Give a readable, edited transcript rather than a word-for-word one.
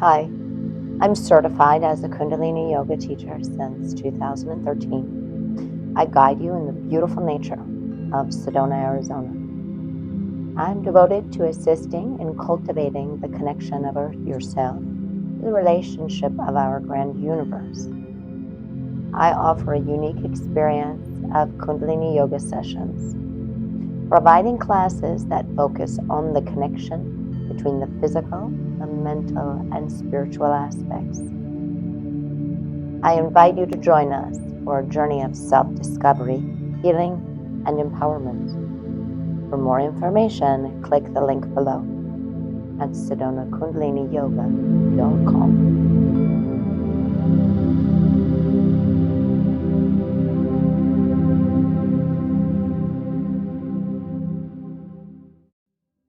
Hi, I'm certified as a Kundalini yoga teacher since 2013. I guide you in the beautiful nature of Sedona, Arizona. I'm devoted to assisting in cultivating the connection of yourself to the relationship of our grand universe. I offer a unique experience of Kundalini yoga sessions, providing classes that focus on the connection between the physical, the mental, and spiritual aspects. I invite you to join us for a journey of self-discovery, healing, and empowerment. For more information, click the link below at SedonaKundaliniYoga.com.